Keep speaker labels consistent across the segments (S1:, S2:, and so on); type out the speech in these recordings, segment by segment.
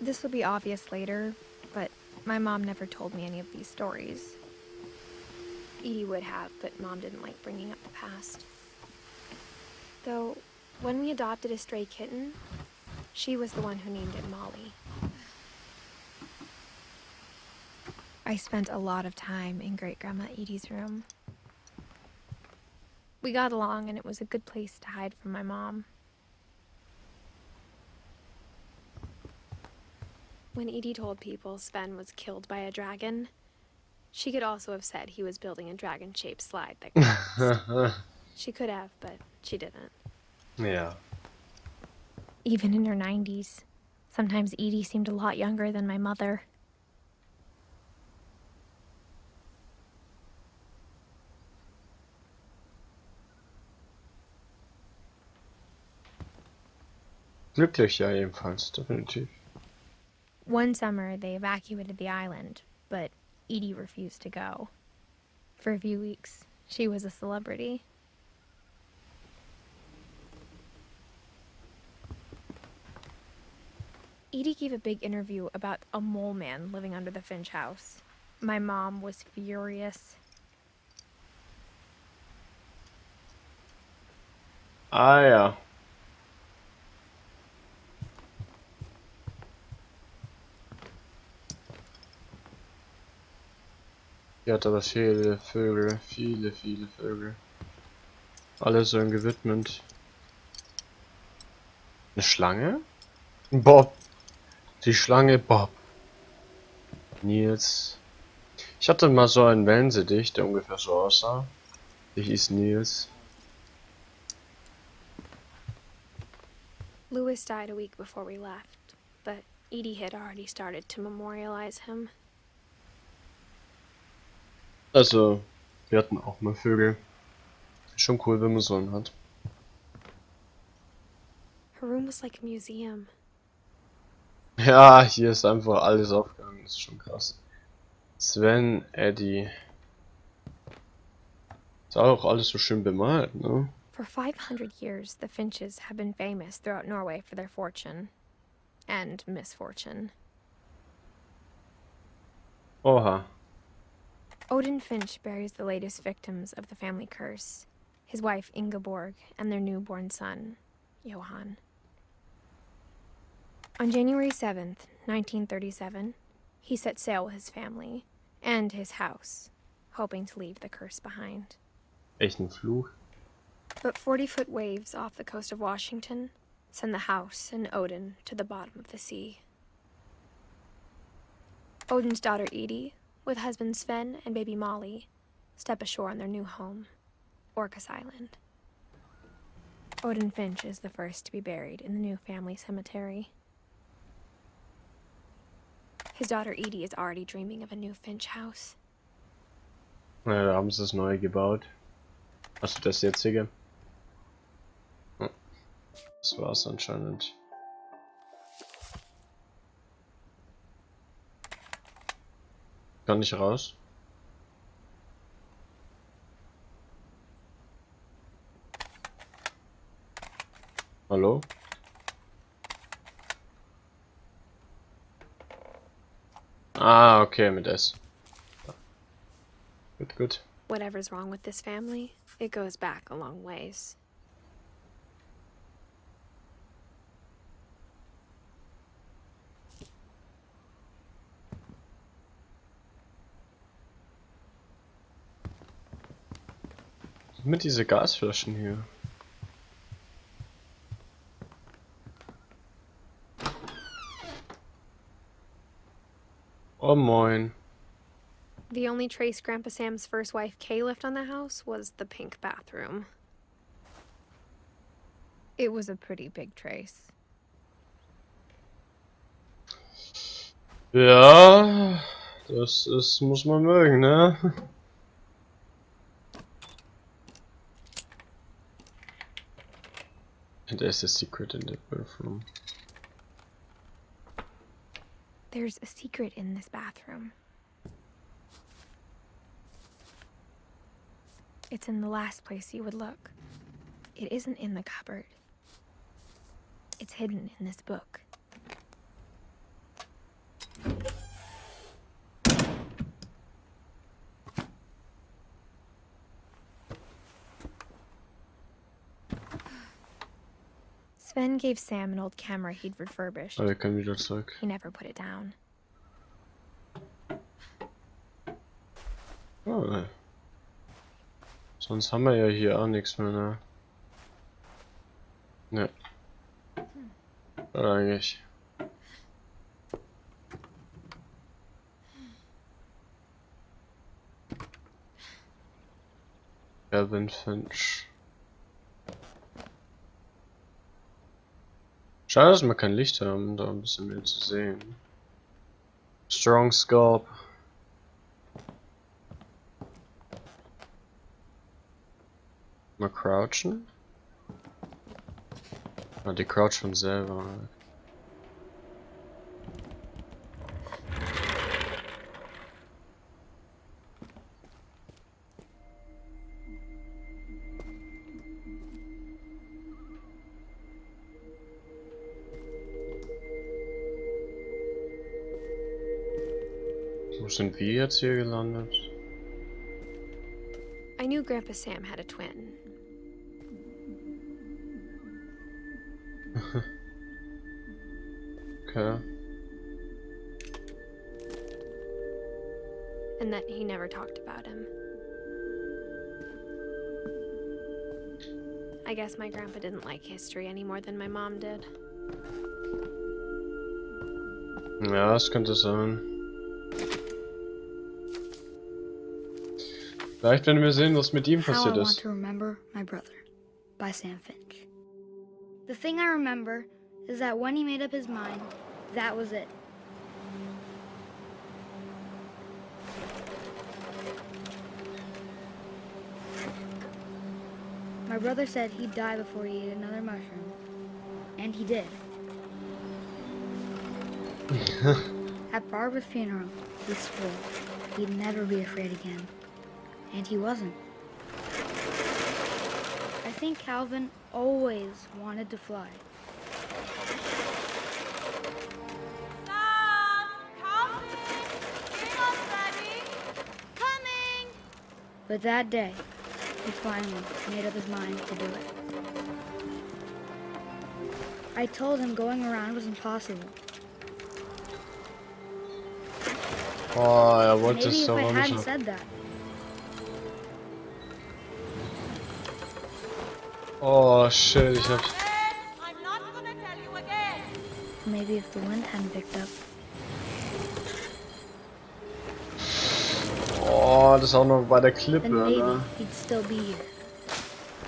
S1: This will be obvious later, but my mom never told me any of these stories. Edie would have, but Mom didn't like bringing up the past. Though, when we adopted a stray kitten, she was the one who named it Molly. I spent a lot of time in Great-Grandma Edie's room. We got along, and it was a good place to hide from my mom. When Edie told people Sven was killed by a dragon, she could also have said he was building a dragon-shaped slide that collapsed. She could have, but she didn't.
S2: Ja.
S1: Even in her 90s, sometimes Edie seemed a lot younger than my mother.
S2: Glücklich ja jedenfalls, definitiv.
S1: One summer, they evacuated the island, but Edie refused to go. For a few weeks, she was a celebrity. Edie gave a big interview about a mole man living under the Finch house. My mom was furious.
S2: Ah ja. Die hat aber viele Vögel, viele Vögel. Alle so gewidmet. Eine Schlange? Bob. Die Schlange Bob. Nils. Ich hatte mal so einen Wellensittich, der ungefähr so aussah. Der hieß Nils.
S1: Louis died a week before we left, but Edie had already started to memorialize him.
S2: Also, wir hatten auch mal Vögel. Schon cool, wenn man so einen hat.
S1: Her room was like a museum.
S2: Ja, hier ist einfach alles aufgegangen, das ist schon krass. Sven, Eddie. Ist auch alles so schön bemalt, ne?
S1: For 500 years, the Finches have been famous throughout Norway for their fortune. And misfortune.
S2: Oha.
S1: Odin Finch buries the latest victims of the family curse, his wife Ingeborg and their newborn son, Johan. On January 7th, 1937, he set sail with his family and his house, hoping to leave the curse behind.
S2: Echt ein Fluch.
S1: But 40-foot waves off the coast of Washington send the house and Odin to the bottom of the sea. Odin's daughter Edie, with husband Sven and baby Molly, step ashore on their new home, Orcas Island. Odin Finch is the first to be buried in the new family cemetery. His daughter Edie is already dreaming of a new Finch house.
S2: Ja, da haben sie das neue gebaut. Also das jetzige. Ja, das war's anscheinend. Kann nicht raus. Hallo? Ah, okay, mit S. Gut, gut.
S1: Whatever's wrong with this family, it goes back a long ways.
S2: Mit diese Gasflaschen hier. Oh moin.
S1: The only trace Grandpa Sam's first wife Kay left on the house was the pink bathroom. It was a pretty big trace.
S2: Ja, das ist, muss man mögen, ne? And there's a secret in the bathroom.
S1: There's a secret in this bathroom. It's in the last place you would look. It isn't in the cupboard. It's hidden in this book. Sven gave Sam an old camera he'd refurbished.
S2: Aber wir können wieder zurück.
S1: He never put it down.
S2: Oh, ne. Sonst haben wir ja hier auch nichts mehr, ne? Ne. Oder eigentlich. Edith Finch. Schade, dass wir kein Licht haben, um da ein bisschen mehr zu sehen. Strong Scope. Mal crouchen. Ah, die crouchen selber. Wo sind wir jetzt hier gelandet?
S1: I knew Grandpa Sam had a twin.
S2: Okay.
S1: And that he never talked about him. I guess my grandpa didn't like history any more than my mom did.
S2: Ja, das könnte sein. Vielleicht werden wir sehen, was mit ihm
S3: How I
S2: passiert
S3: Want
S2: ist.
S3: to Remember My Brother by Sam Finch. The thing I remember is that when he made up his mind, that was it. My brother said he'd die before he ate another mushroom. And he did. At Barbara's funeral, he swore he'd never be afraid again. And he wasn't. I think Calvin always wanted to fly.
S4: Sam! Calvin! Dinner's ready! Coming!
S3: But that day, he finally made up his mind to do it. I told him going around was impossible.
S2: Oh, er wollte
S3: Maybe
S2: es
S3: if
S2: doch
S3: I
S2: auch
S3: hadn't
S2: nicht.
S3: said that,
S2: Oh shit, ich hab's.
S4: I'm not gonna tell you again!
S3: maybe if the wind hadn't picked up,
S2: Oh, das auch noch bei der Klippe,
S3: then maybe
S2: ne?
S3: he'd still be here.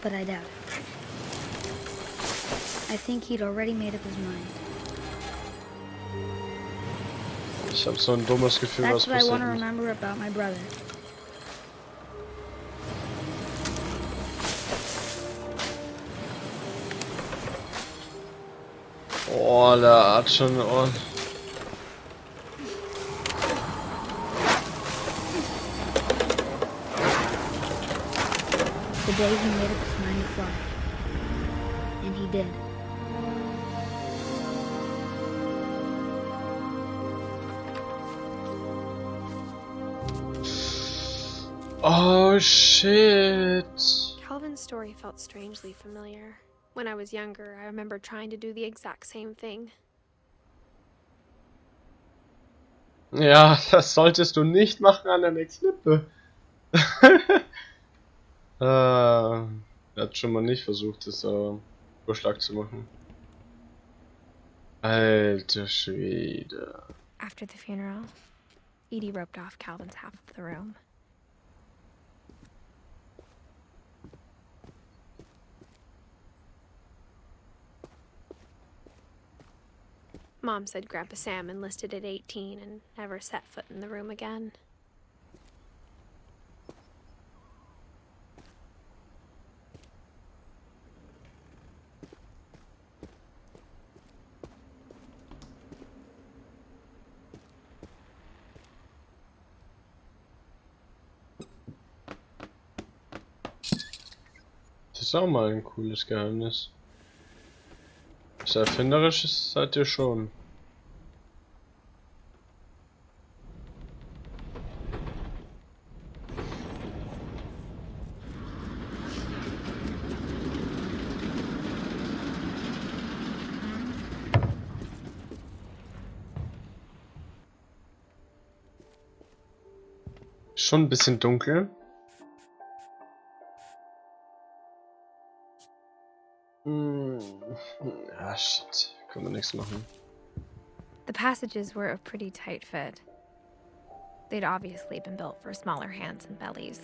S3: But I doubt it. I think he'd already made up his mind.
S2: Ich hab so ein dummes Gefühl, was
S3: That's what I want to
S2: passiert ist.
S3: remember about my brother.
S2: Oh, der hat schon. Oh.
S3: The day he made up his mind to fly. And he did.
S2: Oh shit.
S1: Calvin's story felt strangely familiar. When I was younger, I remember trying to do the exact same thing.
S2: Ja, das solltest du nicht machen an der Klippe. Er hat schon mal nicht versucht, das Vorschlag zu machen. Alter Schwede.
S1: After the funeral, Edie roped off Calvin's half of the room. Mom said Grandpa Sam enlisted at 18 and never set foot in the room again.
S2: Das ist auch mal ein cooles Geheimnis. Das erfinderisch seid ihr schon. Schon ein bisschen dunkel. Ah, shit. Können wir nichts machen.
S1: The passages were a pretty tight fit. They'd obviously been built for smaller hands and bellies.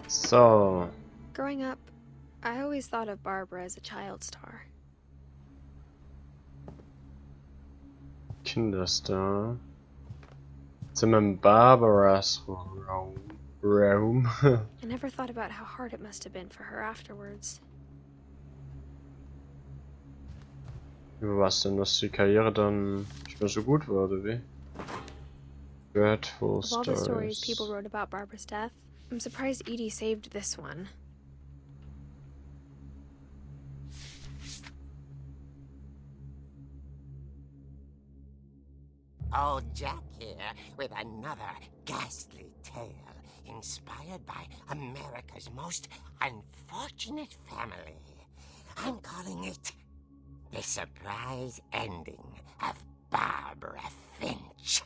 S2: So.
S1: Growing up, I always thought of Barbara as a child star.
S2: Kinderstar. Jetzt sind wir im Barbaras Room.
S1: I never thought about how hard it must have been for her afterwards.
S2: Über was denn, dass die Karriere dann nicht mehr so gut wurde, wie? Dreadful
S1: Of all the stories
S2: Stories.
S1: people wrote about Barbara's death, I'm surprised Edie saved this one.
S5: Old Jack here with another ghastly tale inspired by America's most unfortunate family. I'm calling it The Surprise Ending of Barbara Finch.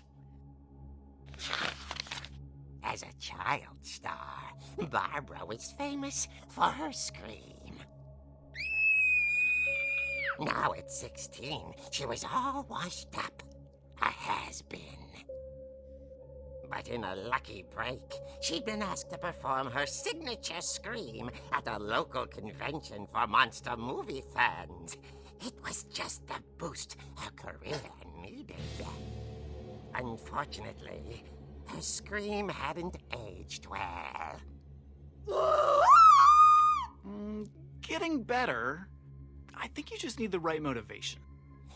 S5: As a child star, Barbara was famous for her scream. Now at 16, she was all washed up. A has-been. But in a lucky break, she'd been asked to perform her signature scream at a local convention for monster movie fans. It was just the boost her career needed. Unfortunately, her scream hadn't aged well.
S6: Getting better. I think you just need the right motivation.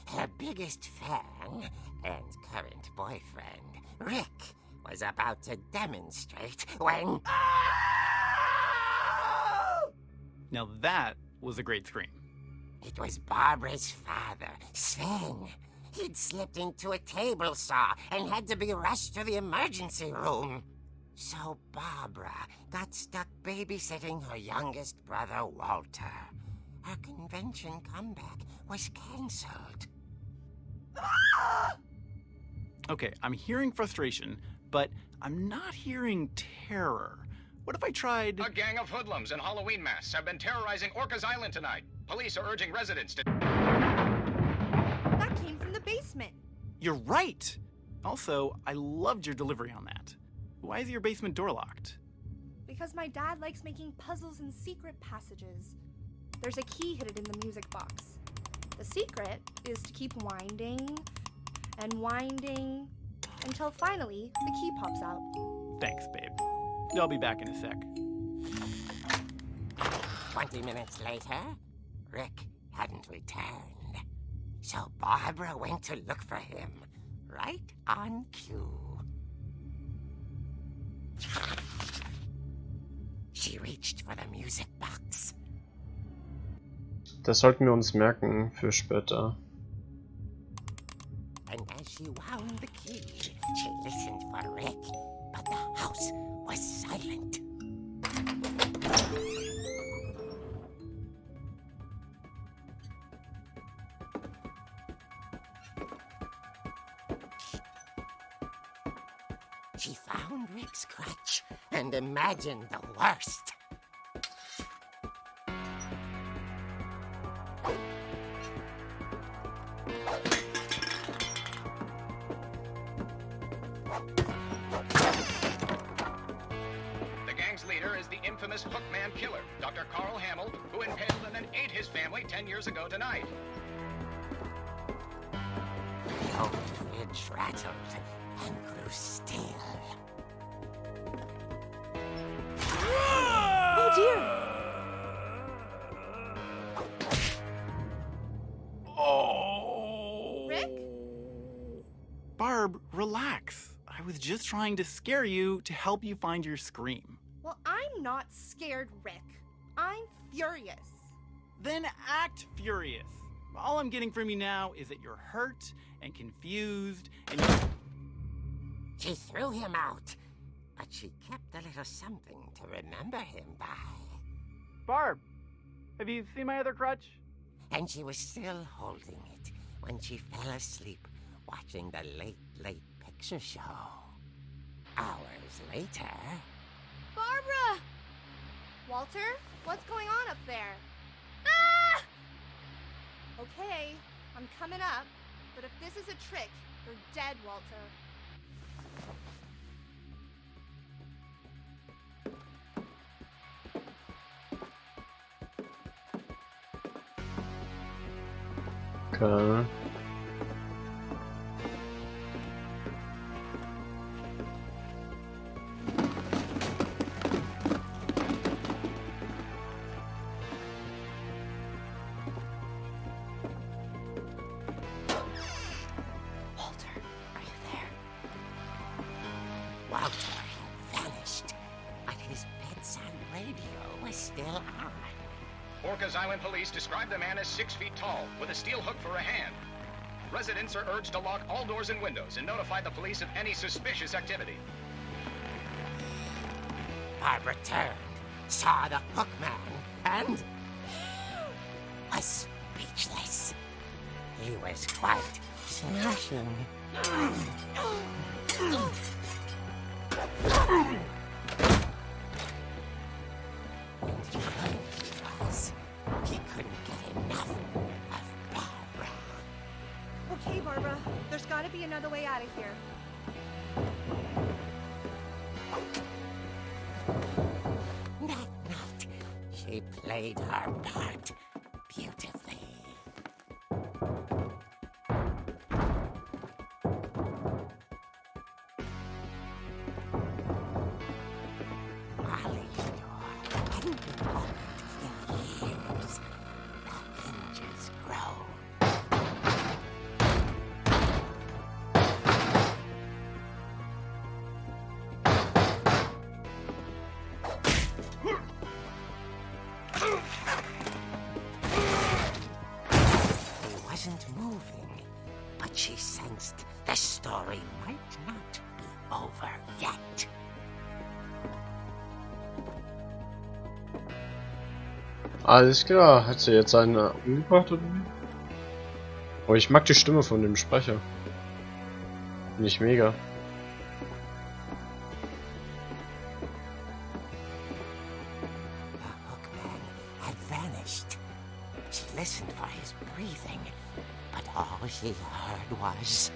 S5: Her biggest fan and current boyfriend, Rick, was about to demonstrate when...
S6: Now that was a great scream.
S5: It was Barbara's father, Sven. He'd slipped into a table saw and had to be rushed to the emergency room. So Barbara got stuck babysitting her youngest brother, Walter. Her convention comeback was cancelled.
S6: Okay, I'm hearing frustration, but I'm not hearing terror. What if I tried...
S7: A gang of hoodlums in Halloween masks have been terrorizing Orcas Island tonight. Police are urging residents to...
S4: That came from the basement.
S6: You're right! Also, I loved your delivery on that. Why is your basement door locked?
S8: Because my dad likes making puzzles and secret passages. There's a key hidden in the music box. The secret is to keep winding and winding until finally the key pops out.
S6: Thanks, babe. I'll be back in a sec.
S5: 20 minutes later, Rick hadn't returned. So Barbara went to look for him, right on cue. She reached for the music box.
S2: Das sollten wir uns merken für später.
S5: And as she wound the key, she listened for Rick, but the house was silent. She found Rick's crutch and imagined the worst.
S7: The gang's leader is the infamous Hookman killer, Dr. Carl Hamill, who impaled and then ate his family 10 years ago tonight.
S5: The old fridge rattled and grew still.
S8: Oh dear!
S6: Oh!
S8: Rick?
S6: Barb, relax. I was just trying to scare you to help you find your scream.
S8: Well, I'm not scared, Rick. I'm furious.
S6: Then act furious. All I'm getting from you now is that you're hurt and confused and
S5: She threw him out, but she kept a little something to remember him by.
S6: Barb, have you seen my other crutch?
S5: And she was still holding it when she fell asleep watching the late picture show. Hours later...
S8: Barbara! Walter, what's going on up there?
S3: Ah!
S8: Okay, I'm coming up, but if this is a trick, you're dead, Walter.
S2: Okay.
S3: Walter, are you there?
S5: Walter had vanished, but his bedside radio was still on.
S7: Orcas Island police describe the man as 6 feet tall, with a steel hook for a hand. Residents are urged to lock all doors and windows and notify the police of any suspicious activity.
S5: Barbara turned, saw the hook man, and... was speechless. He was quite smashing. He couldn't get enough of Barbara.
S8: Okay, Barbara, there's gotta be another way out of here.
S5: That night, she played her part beautifully. Molly's door hadn't been opened in years. The hinges groaned. He wasn't moving, but she sensed the story might not be over yet.
S2: Alles klar, hat sie jetzt einen umgebracht oder wie? Oh, ich mag die Stimme von dem Sprecher. Finde ich mega.
S5: The hookman had vanished. She listened for his breathing, but all she heard was...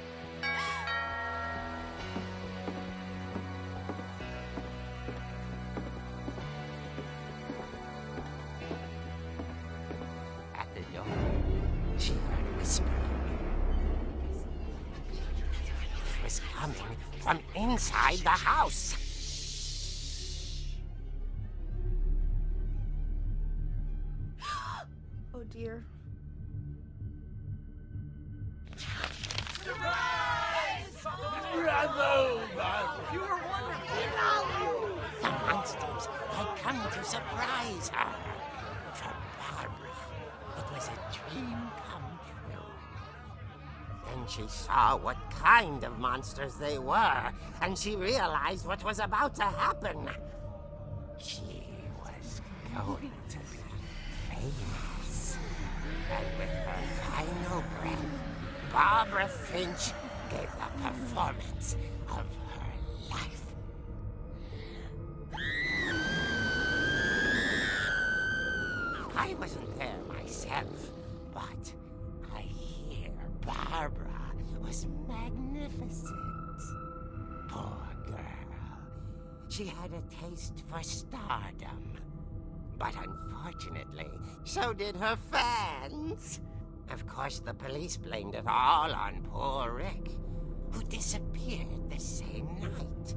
S5: At the door, she heard whispering. It was coming from inside the house.
S8: Oh dear.
S5: The monsters had come to surprise her. For Barbara, it was a dream come true. Then she saw what kind of monsters they were, and she realized what was about to happen. She was going to be famous. And with her final breath, Barbara Finch gave the performance of her life. I wasn't there myself, but I hear Barbara was magnificent. Poor girl. She had a taste for stardom. But unfortunately, so did her fans. Of course, the police blamed it all on poor Rick, who disappeared the same night.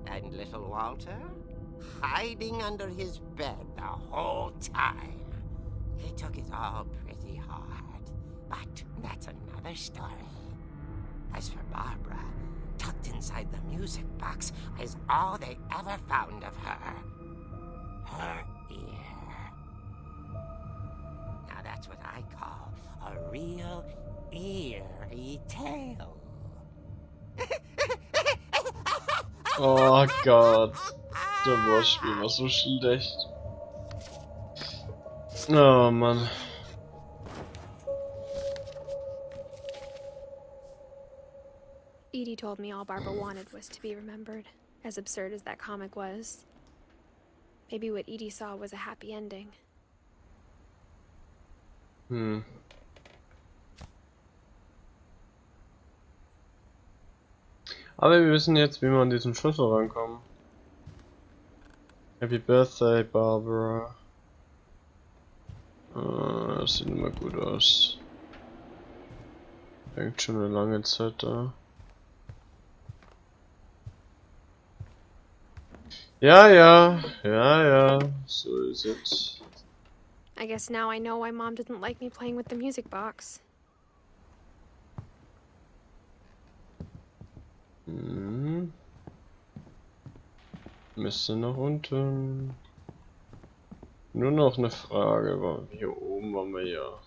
S5: And little Walter? Hiding under his bed the whole time. He took it all pretty hard, but that's another story. As for Barbara, tucked inside the music box is all they ever found of her. Her ear. That's what I call a real eerie tale.
S2: Oh Gott. Das Wortspiel war so schlecht. Oh Mann.
S1: Edie told me all Barbara wanted was to be remembered, as absurd as that comic was. Maybe what Edie saw was a happy ending.
S2: Aber wir wissen jetzt, wie wir an diesen Schlüssel rankommen. Happy Birthday, Barbara. Das sieht immer gut aus. Hängt schon eine lange Zeit da. Ja, so ist es.
S1: I guess now I know why Mom didn't like me playing with the music box.
S2: Müsste nach unten. Nur noch eine Frage, weil hier oben waren wir ja.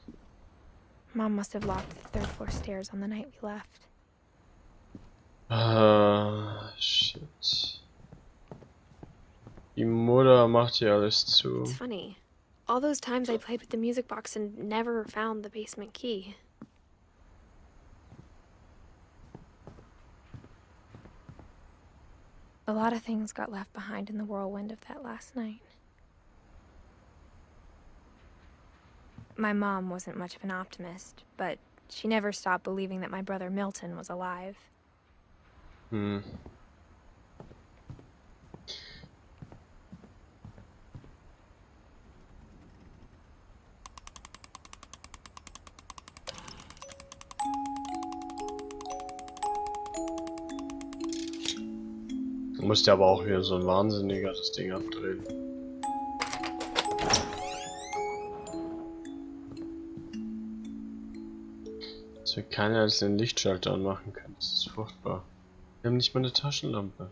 S1: Mom must have locked the third floor stairs on the night we left.
S2: Shit. Die Mutter macht hier alles zu.
S1: It's funny. All those times I played with the music box and never found the basement key. A lot of things got left behind in the whirlwind of that last night. My mom wasn't much of an optimist, but she never stopped believing that my brother Milton was alive.
S2: Du musst ja aber auch wieder so ein Wahnsinniger das Ding abdrehen. Dass wir keine einzelnen Lichtschalter anmachen können, das ist furchtbar. Wir haben nicht mal eine Taschenlampe.